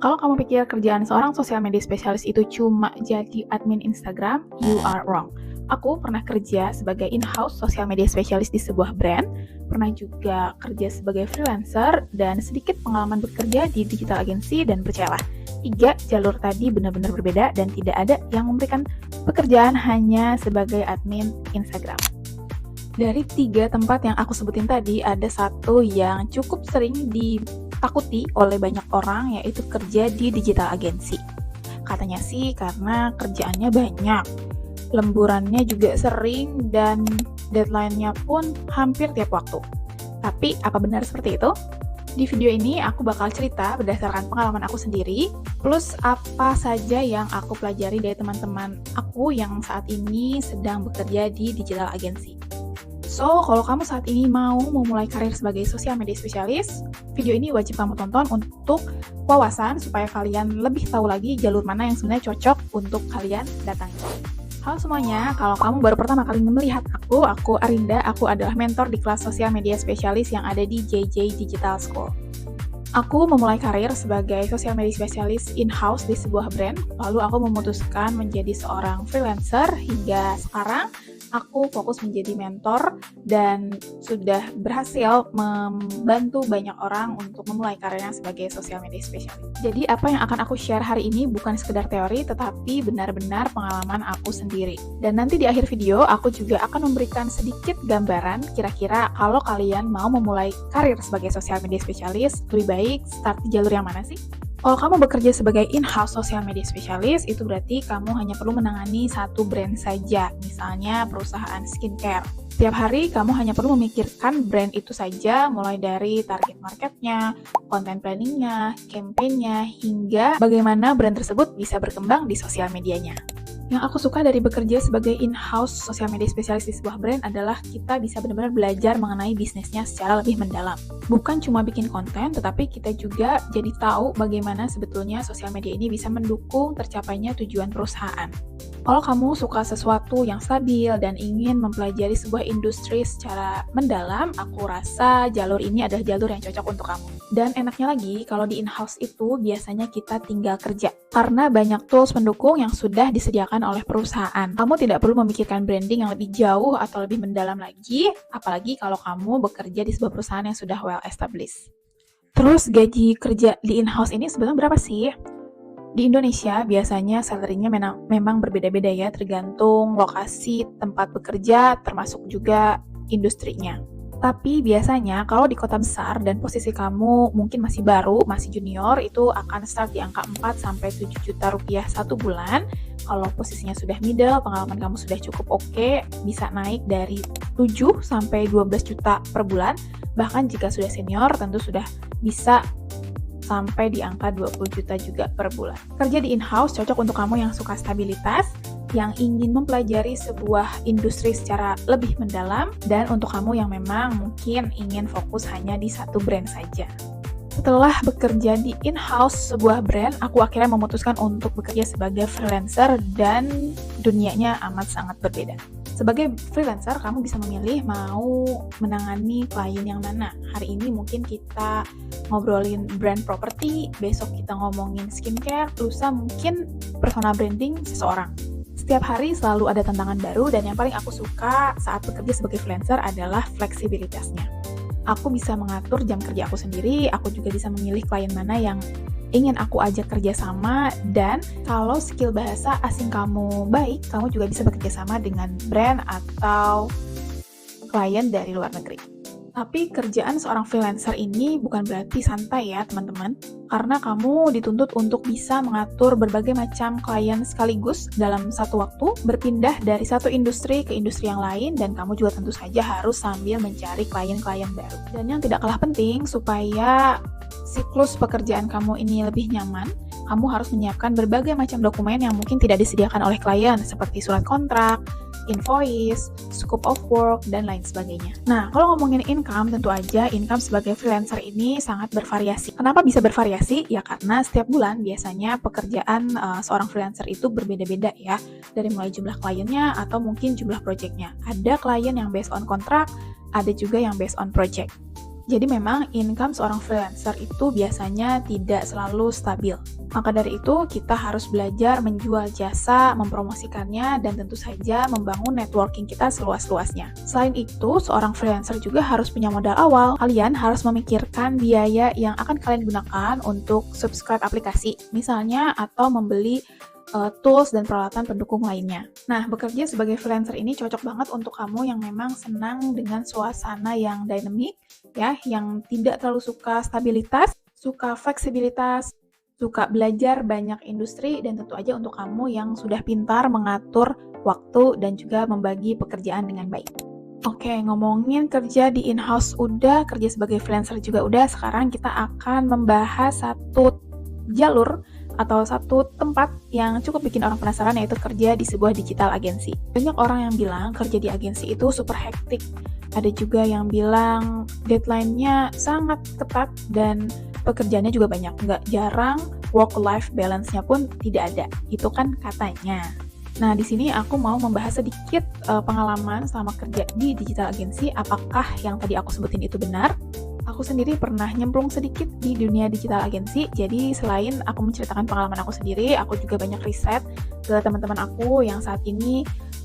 Kalau kamu pikir kerjaan seorang sosial media spesialis itu cuma jadi admin Instagram, you are wrong. Aku pernah kerja sebagai in-house sosial media spesialis di sebuah brand, pernah juga kerja sebagai freelancer, dan sedikit pengalaman bekerja di digital agency, dan percayalah, 3 jalur tadi benar-benar berbeda dan tidak ada yang memberikan pekerjaan hanya sebagai admin Instagram. Dari 3 tempat yang aku sebutin tadi, ada satu yang cukup sering ditakuti oleh banyak orang, yaitu kerja di digital agency. Katanya sih karena kerjaannya banyak, lemburannya juga sering, dan deadline-nya pun hampir tiap waktu. Tapi apa benar seperti itu? Di video ini aku bakal cerita berdasarkan pengalaman aku sendiri, plus apa saja yang aku pelajari dari teman-teman aku yang saat ini sedang bekerja di digital agency. So, kalau kamu saat ini mau memulai karir sebagai sosial media spesialis, video ini wajib kamu tonton untuk wawasan supaya kalian lebih tahu lagi jalur mana yang sebenarnya cocok untuk kalian datangi. Halo semuanya, kalau kamu baru pertama kali melihat aku Arinda, aku adalah mentor di kelas sosial media spesialis yang ada di JJ Digital School. Aku memulai karir sebagai sosial media spesialis in-house di sebuah brand, lalu aku memutuskan menjadi seorang freelancer hingga sekarang. Aku fokus menjadi mentor dan sudah berhasil membantu banyak orang untuk memulai karirnya sebagai sosial media spesialis. Jadi apa yang akan aku share hari ini bukan sekedar teori, tetapi benar-benar pengalaman aku sendiri. Dan nanti di akhir video, aku juga akan memberikan sedikit gambaran kira-kira kalau kalian mau memulai karir sebagai sosial media spesialis, lebih baik start di jalur yang mana sih? Kalau kamu bekerja sebagai in-house social media specialist, itu berarti kamu hanya perlu menangani satu brand saja, misalnya perusahaan skincare. Setiap hari kamu hanya perlu memikirkan brand itu saja, mulai dari target marketnya, content planningnya, campaign-nya, hingga bagaimana brand tersebut bisa berkembang di sosial medianya. Yang aku suka dari bekerja sebagai in-house sosial media spesialis di sebuah brand adalah kita bisa benar-benar belajar mengenai bisnisnya secara lebih mendalam. Bukan cuma bikin konten, tetapi kita juga jadi tahu bagaimana sebetulnya sosial media ini bisa mendukung tercapainya tujuan perusahaan. Kalau kamu suka sesuatu yang stabil dan ingin mempelajari sebuah industri secara mendalam, aku rasa jalur ini adalah jalur yang cocok untuk kamu. Dan enaknya lagi, kalau di in-house itu biasanya kita tinggal kerja. Karena banyak tools pendukung yang sudah disediakan oleh perusahaan. Kamu tidak perlu memikirkan branding yang lebih jauh atau lebih mendalam lagi, apalagi kalau kamu bekerja di sebuah perusahaan yang sudah well established. Terus gaji kerja di in-house ini sebenarnya berapa sih? Di Indonesia biasanya salary-nya memang berbeda-beda ya, tergantung lokasi tempat bekerja, termasuk juga industrinya. Tapi biasanya kalau di kota besar dan posisi kamu mungkin masih baru, masih junior, itu akan start di angka 4-7 juta rupiah satu bulan. Kalau posisinya sudah middle, pengalaman kamu sudah cukup oke, bisa naik dari 7-12 juta per bulan. Bahkan jika sudah senior, tentu sudah bisa sampai di angka 20 juta juga per bulan. Kerja di in-house cocok untuk kamu yang suka stabilitas, yang ingin mempelajari sebuah industri secara lebih mendalam, dan untuk kamu yang memang mungkin ingin fokus hanya di satu brand saja. Setelah bekerja di in-house sebuah brand, aku akhirnya memutuskan untuk bekerja sebagai freelancer dan dunianya amat sangat berbeda. Sebagai freelancer, kamu bisa memilih mau menangani klien yang mana. Hari ini mungkin kita ngobrolin brand property, besok kita ngomongin skincare, lusa mungkin personal branding seseorang. Setiap hari selalu ada tantangan baru, dan yang paling aku suka saat bekerja sebagai freelancer adalah fleksibilitasnya. Aku bisa mengatur jam kerja aku sendiri, aku juga bisa memilih klien mana yang ingin aku ajak kerjasama, dan kalau skill bahasa asing kamu baik, kamu juga bisa bekerja sama dengan brand atau klien dari luar negeri. Tapi kerjaan seorang freelancer ini bukan berarti santai ya teman-teman, karena kamu dituntut untuk bisa mengatur berbagai macam klien sekaligus dalam satu waktu, berpindah dari satu industri ke industri yang lain, dan kamu juga tentu saja harus sambil mencari klien-klien baru. Dan yang tidak kalah penting, supaya siklus pekerjaan kamu ini lebih nyaman, kamu harus menyiapkan berbagai macam dokumen yang mungkin tidak disediakan oleh klien, seperti surat kontrak, invoice, scope of work, dan lain sebagainya. Nah, kalau ngomongin income, tentu aja income sebagai freelancer ini sangat bervariasi. Kenapa bisa bervariasi? Ya karena setiap bulan biasanya pekerjaan seorang freelancer itu berbeda-beda ya, dari mulai jumlah kliennya atau mungkin jumlah projectnya. Ada klien yang based on kontrak, ada juga yang based on project. Jadi memang income seorang freelancer itu biasanya tidak selalu stabil. Maka dari itu kita harus belajar menjual jasa, mempromosikannya, dan tentu saja membangun networking kita seluas-luasnya. Selain itu, seorang freelancer juga harus punya modal awal. Kalian harus memikirkan biaya yang akan kalian gunakan untuk subscribe aplikasi, misalnya, atau membeli tools dan peralatan pendukung lainnya. Nah, bekerja sebagai freelancer ini cocok banget untuk kamu yang memang senang dengan suasana yang dynamic, ya, yang tidak terlalu suka stabilitas, suka fleksibilitas, suka belajar banyak industri, dan tentu aja untuk kamu yang sudah pintar mengatur waktu dan juga membagi pekerjaan dengan baik. Oke, ngomongin kerja di in-house udah, kerja sebagai freelancer juga udah, sekarang kita akan membahas satu jalur atau satu tempat yang cukup bikin orang penasaran, yaitu kerja di sebuah digital agency. Banyak orang yang bilang kerja di agensi itu super hektik. Ada juga yang bilang deadline-nya sangat ketat dan pekerjaannya juga banyak. Nggak jarang work-life balance-nya pun tidak ada. Itu kan katanya. Nah, di sini aku mau membahas sedikit pengalaman selama kerja di digital agency. Apakah yang tadi aku sebutin itu benar? Aku sendiri pernah nyemplung sedikit di dunia digital agency, jadi selain aku menceritakan pengalaman aku sendiri, aku juga banyak riset ke teman-teman aku yang saat ini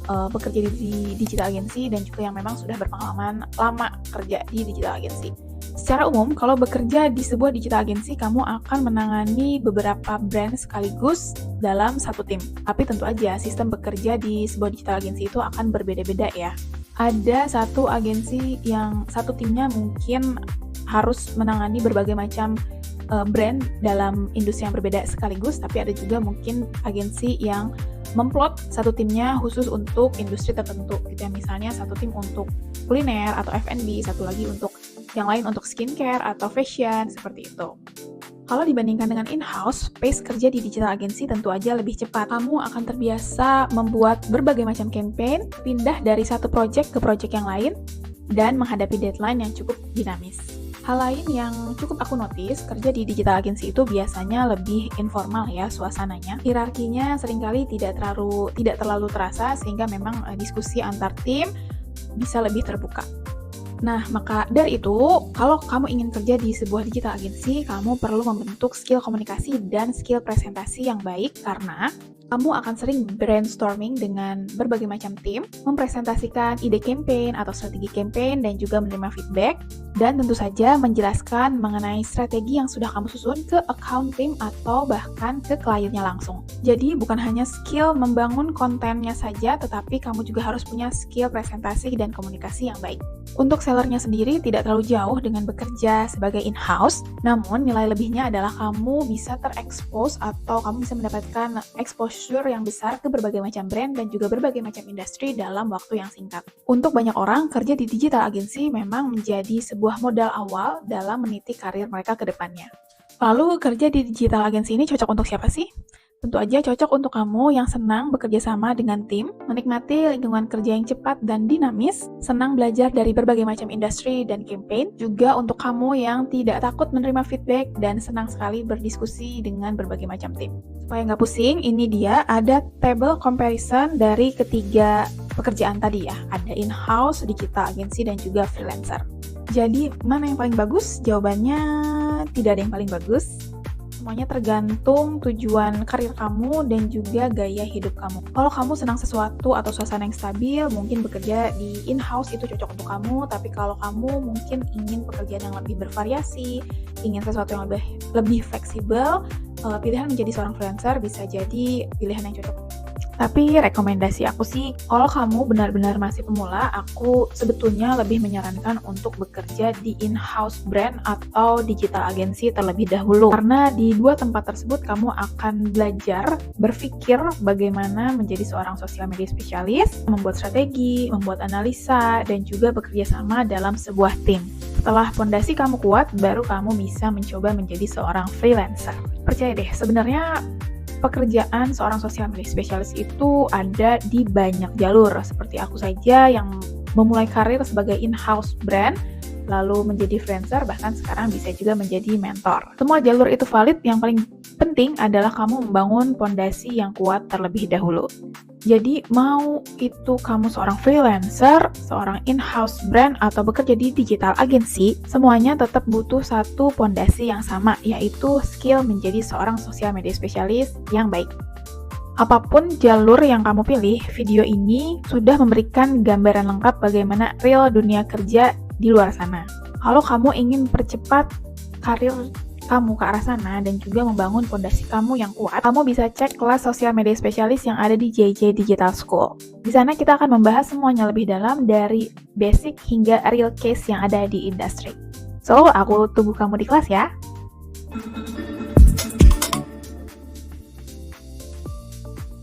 bekerja di digital agency dan juga yang memang sudah berpengalaman lama kerja di digital agency. Secara umum, kalau bekerja di sebuah digital agency, kamu akan menangani beberapa brand sekaligus dalam satu tim. Tapi tentu aja, sistem bekerja di sebuah digital agency itu akan berbeda-beda ya. Ada satu agensi yang satu timnya mungkin harus menangani berbagai macam brand dalam industri yang berbeda sekaligus, tapi ada juga mungkin agensi yang memplot satu timnya khusus untuk industri tertentu gitu ya. Misalnya satu tim untuk kuliner atau F&B, satu lagi untuk yang lain untuk skincare atau fashion, seperti itu. Kalau dibandingkan dengan in-house, pace kerja di digital agency tentu aja lebih cepat. Kamu akan terbiasa membuat berbagai macam campaign, pindah dari satu project ke project yang lain, dan menghadapi deadline yang cukup dinamis. Hal lain yang cukup aku notice, kerja di digital agency itu biasanya lebih informal ya suasananya. Hierarkinya seringkali tidak terlalu terasa, sehingga memang diskusi antar tim bisa lebih terbuka. Nah, maka dari itu, kalau kamu ingin kerja di sebuah digital agency, kamu perlu membentuk skill komunikasi dan skill presentasi yang baik, karena kamu akan sering brainstorming dengan berbagai macam tim, mempresentasikan ide campaign atau strategi campaign, dan juga menerima feedback, dan tentu saja menjelaskan mengenai strategi yang sudah kamu susun ke account team atau bahkan ke kliennya langsung. Jadi bukan hanya skill membangun kontennya saja, tetapi kamu juga harus punya skill presentasi dan komunikasi yang baik. Untuk sellernya sendiri tidak terlalu jauh dengan bekerja sebagai in-house, namun nilai lebihnya adalah kamu bisa terekspos atau kamu bisa mendapatkan exposure yang besar ke berbagai macam brand dan juga berbagai macam industri dalam waktu yang singkat. Untuk banyak orang, kerja di digital agency memang menjadi sebuah modal awal dalam meniti karir mereka ke depannya. Lalu, kerja di digital agency ini cocok untuk siapa sih? Tentu aja cocok untuk kamu yang senang bekerja sama dengan tim, menikmati lingkungan kerja yang cepat dan dinamis, senang belajar dari berbagai macam industri dan campaign, juga untuk kamu yang tidak takut menerima feedback dan senang sekali berdiskusi dengan berbagai macam tim. Supaya nggak pusing, ini dia ada table comparison dari ketiga pekerjaan tadi ya. Ada in-house, digital agency, dan juga freelancer. Jadi, mana yang paling bagus? Jawabannya tidak ada yang paling bagus. Semuanya tergantung tujuan karir kamu dan juga gaya hidup kamu. Kalau kamu senang sesuatu atau suasana yang stabil, mungkin bekerja di in-house itu cocok untuk kamu. Tapi kalau kamu mungkin ingin pekerjaan yang lebih bervariasi, ingin sesuatu yang lebih fleksibel, pilihan menjadi seorang freelancer bisa jadi pilihan yang cocok. Tapi rekomendasi aku sih, kalau kamu benar-benar masih pemula, aku sebetulnya lebih menyarankan untuk bekerja di in-house brand atau digital agency terlebih dahulu. Karena di dua tempat tersebut kamu akan belajar berpikir bagaimana menjadi seorang social media spesialis, membuat strategi, membuat analisa, dan juga bekerja sama dalam sebuah tim. Setelah fondasi kamu kuat, baru kamu bisa mencoba menjadi seorang freelancer. Percaya deh, sebenarnya pekerjaan seorang social media spesialis itu ada di banyak jalur. Seperti aku saja yang memulai karir sebagai in-house brand, lalu menjadi freelancer, bahkan sekarang bisa juga menjadi mentor. Semua jalur itu valid, yang paling penting adalah kamu membangun pondasi yang kuat terlebih dahulu. Jadi, mau itu kamu seorang freelancer, seorang in-house brand, atau bekerja di digital agency, semuanya tetap butuh satu pondasi yang sama, yaitu skill menjadi seorang sosial media spesialis yang baik. Apapun jalur yang kamu pilih, video ini sudah memberikan gambaran lengkap bagaimana real dunia kerja di luar sana. Kalau kamu ingin percepat karir kamu ke arah sana dan juga membangun fondasi kamu yang kuat, kamu bisa cek kelas sosial media spesialis yang ada di JJ Digital School. Di sana kita akan membahas semuanya lebih dalam dari basic hingga real case yang ada di industri. So, aku tunggu kamu di kelas ya.